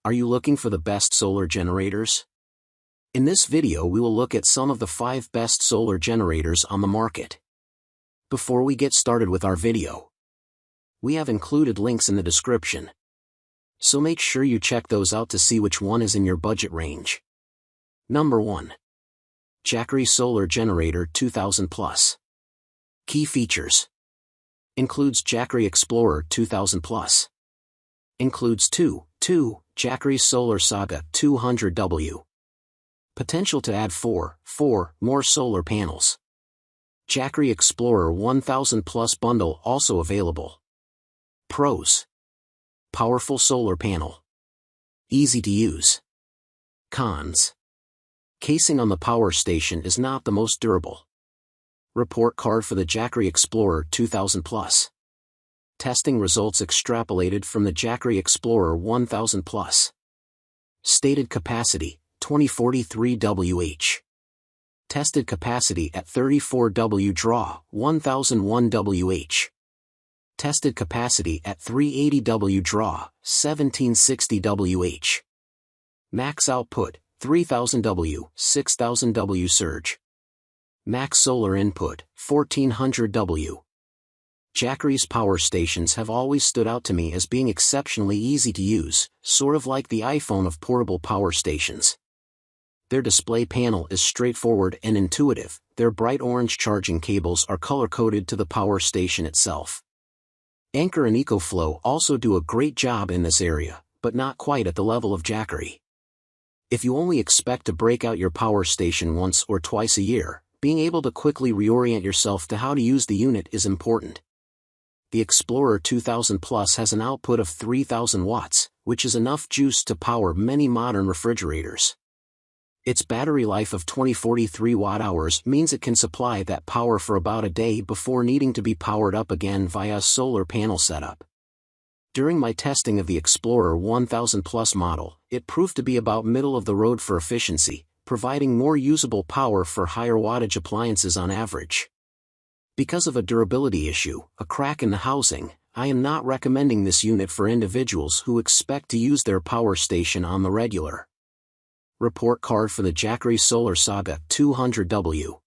Are you looking for the best solar generators? In this video we will look at some of the 5 best solar generators on the market. Before we get started with our video, we have included links in the description, so make sure you check those out to see which one is in your budget range. Number 1. Jackery Solar Generator 2000 Plus. Key features. Includes Jackery Explorer 2000 Plus. Includes 2 Jackery Solar Saga 200W. Potential to add 4 more solar panels. Jackery Explorer 1000 Plus bundle also available. Pros. Powerful solar panel. Easy to use. Cons. Casing on the power station is not the most durable. Report card for the Jackery Explorer 2000 Plus. Testing results extrapolated from the Jackery Explorer 1000 Plus. Stated capacity, 2043 Wh. Tested capacity at 34 W draw, 1001 Wh. Tested capacity at 380 W draw, 1760 Wh. Max output, 3000 W, 6000 W surge. Max solar input, 1400 W. Jackery's power stations have always stood out to me as being exceptionally easy to use, sort of like the iPhone of portable power stations. Their display panel is straightforward and intuitive. Their bright orange charging cables are color-coded to the power station itself. Anker and Ecoflow also do a great job in this area, but not quite at the level of Jackery. If you only expect to break out your power station once or twice a year, being able to quickly reorient yourself to how to use the unit is important. The Explorer 2000 Plus has an output of 3000 watts, which is enough juice to power many modern refrigerators. Its battery life of 2043 watt-hours means it can supply that power for about a day before needing to be powered up again via a solar panel setup. During my testing of the Explorer 1000 Plus model, it proved to be about middle of the road for efficiency, providing more usable power for higher wattage appliances on average. Because of a durability issue, a crack in the housing, I am not recommending this unit for individuals who expect to use their power station on the regular. Report card for the Jackery Solar Saga 200W.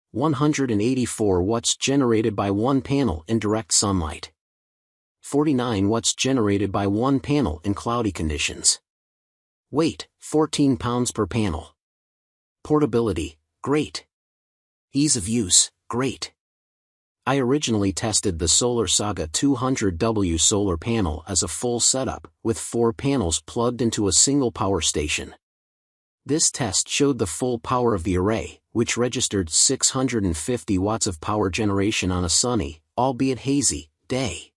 184 watts generated by one panel in direct sunlight. 49 watts generated by one panel in cloudy conditions. Weight, 14 pounds per panel. Portability, great. Ease of use, great. I originally tested the Solar Saga 200W solar panel as a full setup, with 4 panels plugged into a single power station. This test showed the full power of the array, which registered 650 watts of power generation on a sunny, albeit hazy, day.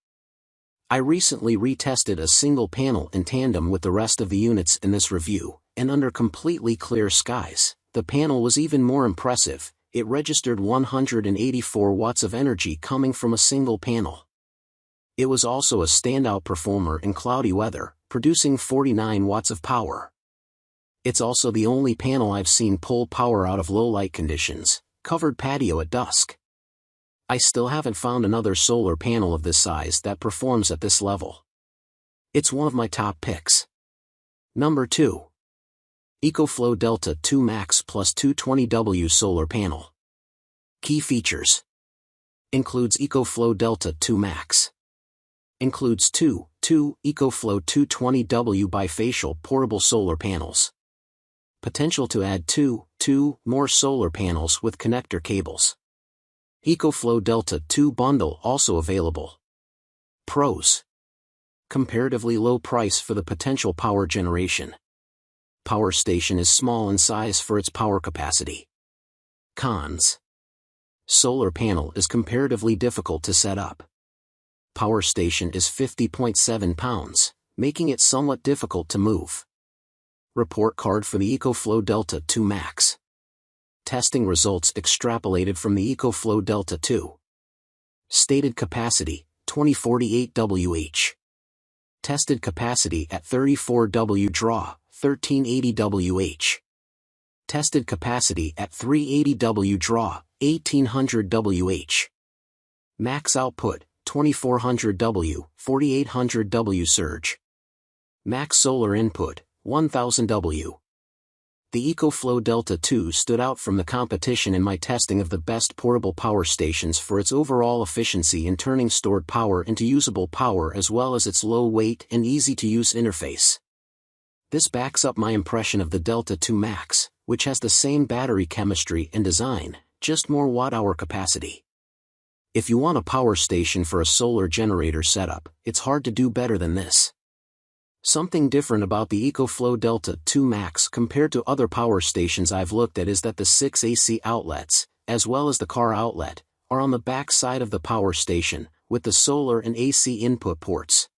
I recently retested a single panel in tandem with the rest of the units in this review, and under completely clear skies, the panel was even more impressive. It registered 184 watts of energy coming from a single panel. It was also a standout performer in cloudy weather, producing 49 watts of power. It's also the only panel I've seen pull power out of low light conditions, covered patio at dusk. I still haven't found another solar panel of this size that performs at this level. It's one of my top picks. Number 2. Ecoflow Delta 2 Max Plus 220W Solar Panel. Key features. Includes Ecoflow Delta 2 Max. Includes 2 Ecoflow 220W bifacial portable solar panels. Potential to add 2 more solar panels with connector cables. Ecoflow Delta 2 bundle also available. Pros. Comparatively low price for the potential power generation. Power station is small in size for its power capacity. Cons. Solar panel is comparatively difficult to set up. Power station is 50.7 pounds, making it somewhat difficult to move. Report card for the Ecoflow Delta 2 Max. Testing results extrapolated from the Ecoflow Delta 2. Stated capacity, 2048 Wh. Tested capacity at 34 W draw, 1380 Wh. Tested capacity at 380 W draw, 1800 Wh. Max output, 2400 W, 4800 W surge. Max solar input, 1000 W. The Ecoflow Delta 2 stood out from the competition in my testing of the best portable power stations for its overall efficiency in turning stored power into usable power as well as its low weight and easy-to-use interface. This backs up my impression of the Delta 2 Max, which has the same battery chemistry and design, just more watt-hour capacity. If you want a power station for a solar generator setup, it's hard to do better than this. Something different about the Ecoflow Delta 2 Max compared to other power stations I've looked at is that the 6 AC outlets, as well as the car outlet, are on the back side of the power station, with the solar and AC input ports.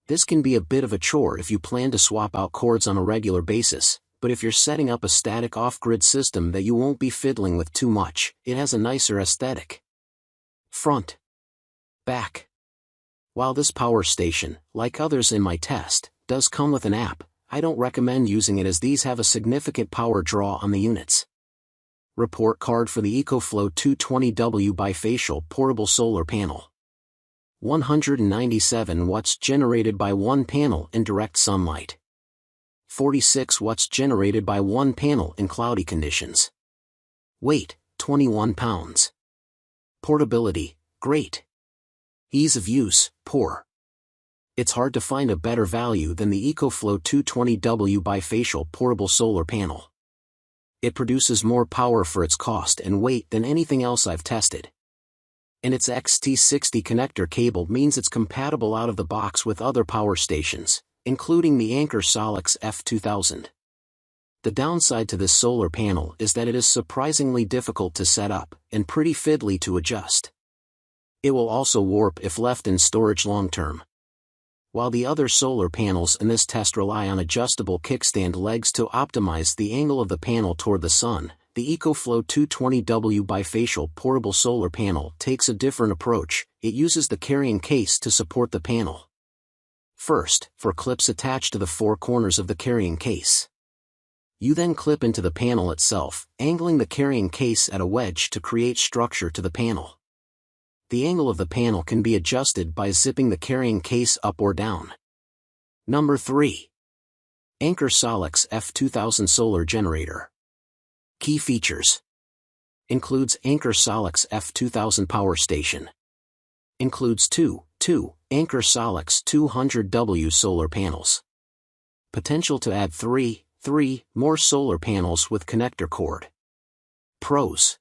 This can be a bit of a chore if you plan to swap out cords on a regular basis, but if you're setting up a static off-grid system that you won't be fiddling with too much, it has a nicer aesthetic. Front. Back. While this power station, like others in my test, does come with an app, I don't recommend using it as these have a significant power draw on the units. Report card for the Ecoflow 220W bifacial portable solar panel. 197 watts generated by one panel in direct sunlight. 46 watts generated by one panel in cloudy conditions. Weight, 21 pounds. Portability, great. Ease of use, poor. It's hard to find a better value than the Ecoflow 220W bifacial portable solar panel. It produces more power for its cost and weight than anything else I've tested. And its XT60 connector cable means it's compatible out of the box with other power stations, including the Anker SOLIX F2000. The downside to this solar panel is that it is surprisingly difficult to set up, and pretty fiddly to adjust. It will also warp if left in storage long-term. While the other solar panels in this test rely on adjustable kickstand legs to optimize the angle of the panel toward the sun, the Ecoflow 220W bifacial portable solar panel takes a different approach. It uses the carrying case to support the panel. First, for clips attached to the four corners of the carrying case. You then clip into the panel itself, angling the carrying case at a wedge to create structure to the panel. The angle of the panel can be adjusted by zipping the carrying case up or down. Number 3. Anker SOLIX F2000 Solar Generator. Key features. Includes Anker SOLIX F2000 Power Station. Includes two Anker SOLIX 200W solar panels. Potential to add 3 more solar panels with connector cord. Pros.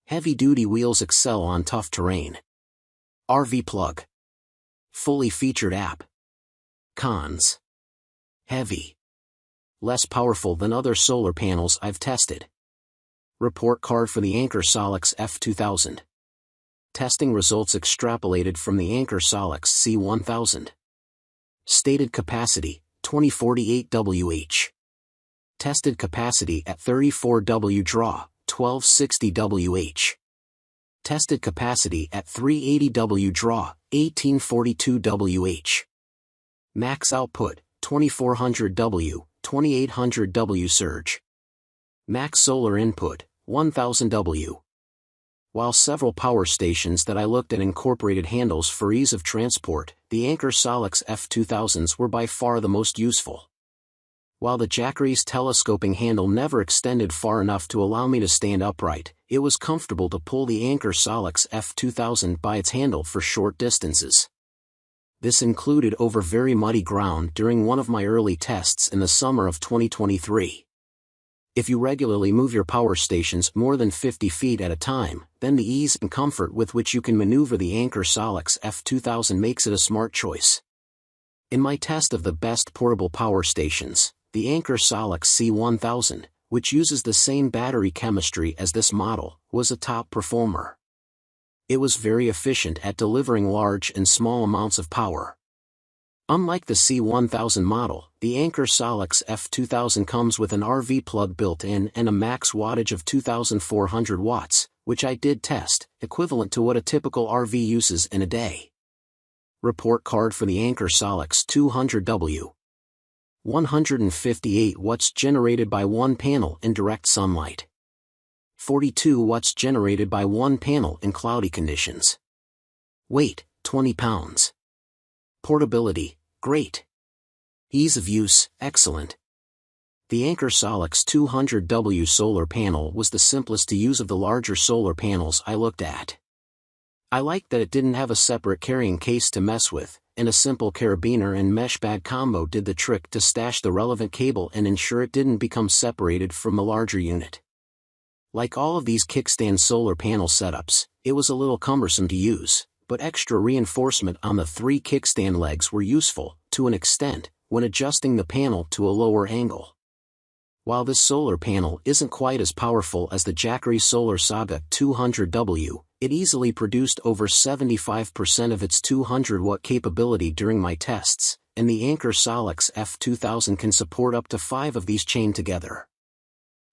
Heavy-duty wheels excel on tough terrain. RV plug. Fully featured app. Cons. Heavy. Less powerful than other solar panels I've tested. Report card for the Anker SOLIX F2000. Testing results extrapolated from the Anker SOLIX C1000. Stated capacity, 2048 Wh. Tested capacity at 34 W draw, 1260 Wh. Tested capacity at 380 W draw, 1842 Wh. Max output, 2400 W, 2800 W surge. Max solar input, 1000 W. While several power stations that I looked at incorporated handles for ease of transport, the Anker SOLIX F2000s were by far the most useful. While the Jackery's telescoping handle never extended far enough to allow me to stand upright, it was comfortable to pull the Anker SOLIX F2000 by its handle for short distances. This included over very muddy ground during one of my early tests in the summer of 2023. If you regularly move your power stations more than 50 feet at a time, then the ease and comfort with which you can maneuver the Anker SOLIX F2000 makes it a smart choice. In my test of the best portable power stations, the Anker SOLIX C1000, which uses the same battery chemistry as this model, was a top performer. It was very efficient at delivering large and small amounts of power. Unlike the C1000 model, the Anker SOLIX F2000 comes with an RV plug built in and a max wattage of 2400 watts, which I did test, equivalent to what a typical RV uses in a day. Report card for the Anker SOLIX 200W. 158 watts generated by one panel in direct sunlight. 42 watts generated by one panel in cloudy conditions. Weight, 20 pounds. Portability, great. Ease of use, excellent. The Anker SOLIX 200W solar panel was the simplest to use of the larger solar panels I looked at. I liked that it didn't have a separate carrying case to mess with, and a simple carabiner and mesh bag combo did the trick to stash the relevant cable and ensure it didn't become separated from the larger unit. Like all of these kickstand solar panel setups, it was a little cumbersome to use, but extra reinforcement on the 3 kickstand legs were useful, to an extent, when adjusting the panel to a lower angle. While this solar panel isn't quite as powerful as the Jackery Solar Saga 200W, it easily produced over 75% of its 200-watt capability during my tests, and the Anker SOLIX F2000 can support up to 5 of these chained together.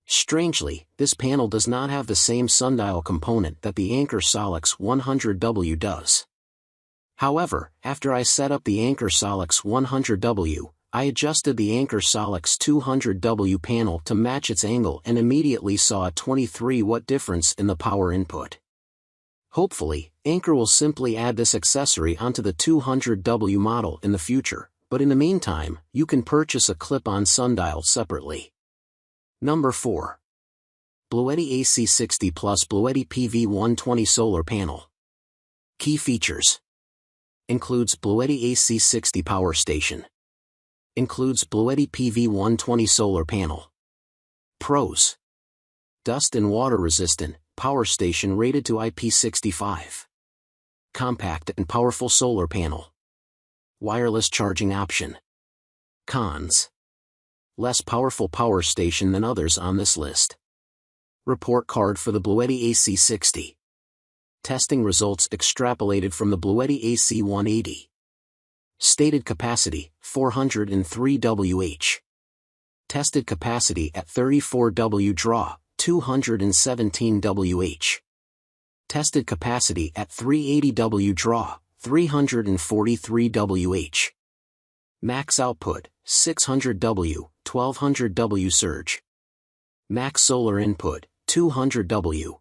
Strangely, this panel does not have the same sundial component that the Anker SOLIX 100W does. However, after I set up the Anker SOLIX 100W, I adjusted the Anker SOLIX 200W panel to match its angle and immediately saw a 23-watt difference in the power input. Hopefully, Anker will simply add this accessory onto the 200W model in the future, but in the meantime, you can purchase a clip-on sundial separately. Number 4. Bluetti AC60 plus Bluetti PV120 solar panel. Key features. Includes Bluetti AC60 power station. Includes Bluetti PV120 solar panel. Pros. Dust and water resistant, power station rated to IP65. Compact and powerful solar panel. Wireless charging option. Cons. Less powerful power station than others on this list. Report card for the Bluetti AC60. Testing results extrapolated from the Bluetti AC180. Stated capacity, 403 Wh. Tested capacity at 34 W draw, 217 Wh. Tested capacity at 380 W draw, 343 Wh. Max output, 600 W, 1200 W surge. Max solar input, 200 W.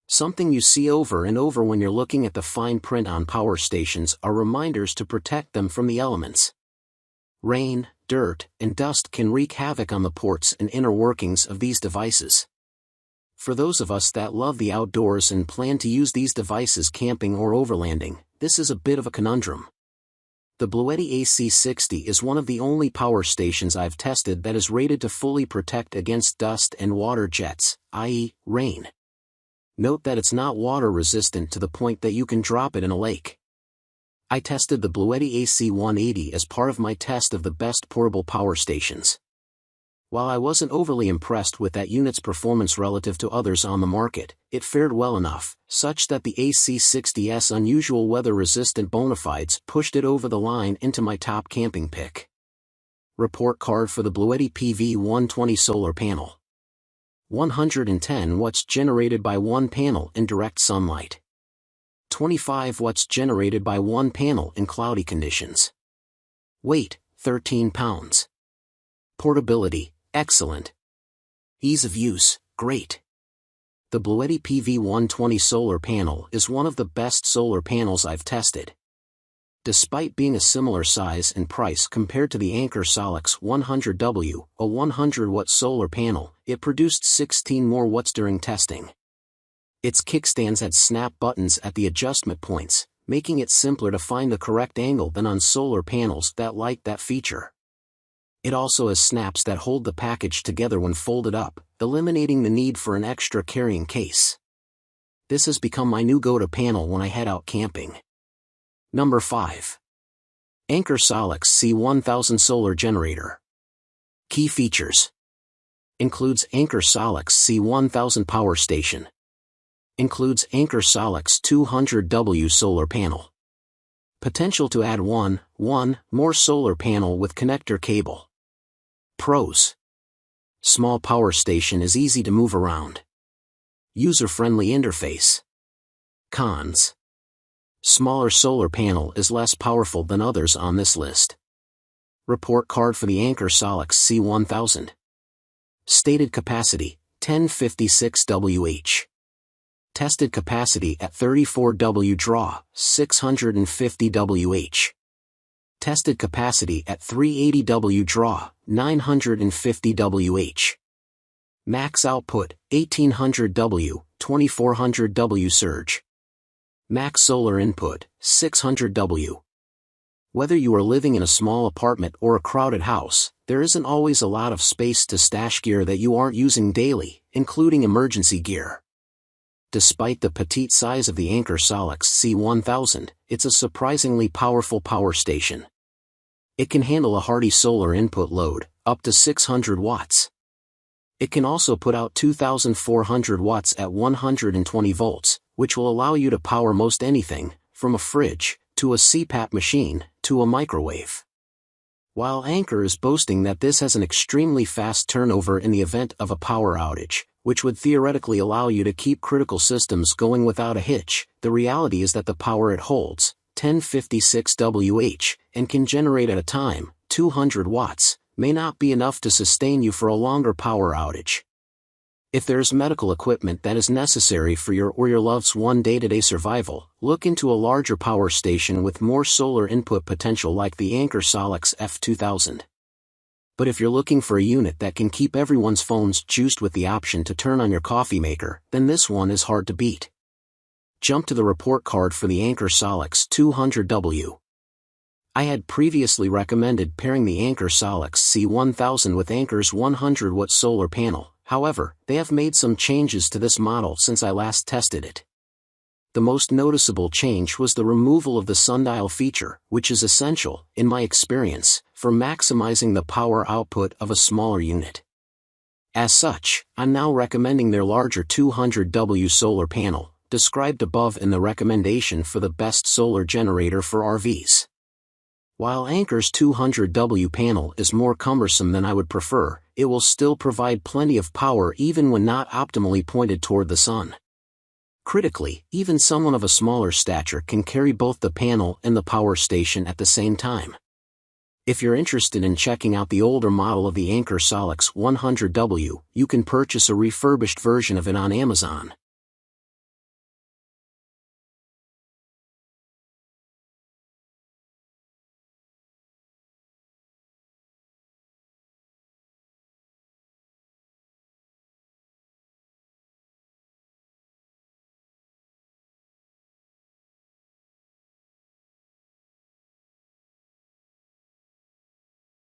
Something you see over and over when you're looking at the fine print on power stations are reminders to protect them from the elements. Rain, dirt, and dust can wreak havoc on the ports and inner workings of these devices. For those of us that love the outdoors and plan to use these devices camping or overlanding, this is a bit of a conundrum. The Bluetti AC60 is one of the only power stations I've tested that is rated to fully protect against dust and water jets, i.e., rain. Note that it's not water resistant to the point that you can drop it in a lake. I tested the Bluetti AC180 as part of my test of the best portable power stations. While I wasn't overly impressed with that unit's performance relative to others on the market, it fared well enough, such that the AC60's unusual weather-resistant bona fides pushed it over the line into my top camping pick. Report card for the Bluetti PV120 solar panel. 110 watts generated by one panel in direct sunlight. 25 watts generated by one panel in cloudy conditions. Weight, 13 pounds. Portability, excellent. Ease of use, great. The Bluetti PV120 solar panel is one of the best solar panels I've tested. Despite being a similar size and price compared to the Anker SOLIX 100W, a 100-watt solar panel, it produced 16 more watts during testing. Its kickstands had snap buttons at the adjustment points, making it simpler to find the correct angle than on solar panels that lack that feature. It also has snaps that hold the package together when folded up, eliminating the need for an extra carrying case. This has become my new go-to panel when I head out camping. Number 5. Anker SOLIX C1000 Solar Generator. Key features. Includes Anker SOLIX C1000 Power Station. Includes Anker SOLIX 200W Solar Panel. Potential to add one more solar panel with connector cable. Pros. Small power station is easy to move around. User-friendly interface. Cons. Smaller solar panel is less powerful than others on this list. Report card for the Anker SOLIX C1000. Stated capacity, 1056 Wh. Tested capacity at 34 W draw, 650 Wh. Tested capacity at 380W draw, 950Wh. Max output, 1800W, 2400W surge. Max solar input, 600W. Whether you are living in a small apartment or a crowded house, there isn't always a lot of space to stash gear that you aren't using daily, including emergency gear. Despite the petite size of the Anker SOLIX C1000, it's a surprisingly powerful power station. It can handle a hearty solar input load, up to 600 watts. It can also put out 2,400 watts at 120 volts, which will allow you to power most anything, from a fridge, to a CPAP machine, to a microwave. While Anker is boasting that this has an extremely fast turnover in the event of a power outage, which would theoretically allow you to keep critical systems going without a hitch, the reality is that the power it holds, 1056 Wh, and can generate at a time, 200 watts, may not be enough to sustain you for a longer power outage. If there is medical equipment that is necessary for your or your loved one's day-to-day survival, look into a larger power station with more solar input potential like the Anker SOLIX F2000. But if you're looking for a unit that can keep everyone's phones juiced with the option to turn on your coffee maker, then this one is hard to beat. Jump to the report card for the Anker SOLIX 200W. I had previously recommended pairing the Anker SOLIX C1000 with Anker's 100-watt solar panel. However, they have made some changes to this model since I last tested it. The most noticeable change was the removal of the sundial feature, which is essential, in my experience, for maximizing the power output of a smaller unit. As such, I'm now recommending their larger 200W solar panel, described above in the recommendation for the best solar generator for RVs. While Anker's 200W panel is more cumbersome than I would prefer, it will still provide plenty of power even when not optimally pointed toward the sun. Critically, even someone of a smaller stature can carry both the panel and the power station at the same time. If you're interested in checking out the older model of the Anker SOLIX 100W, you can purchase a refurbished version of it on Amazon.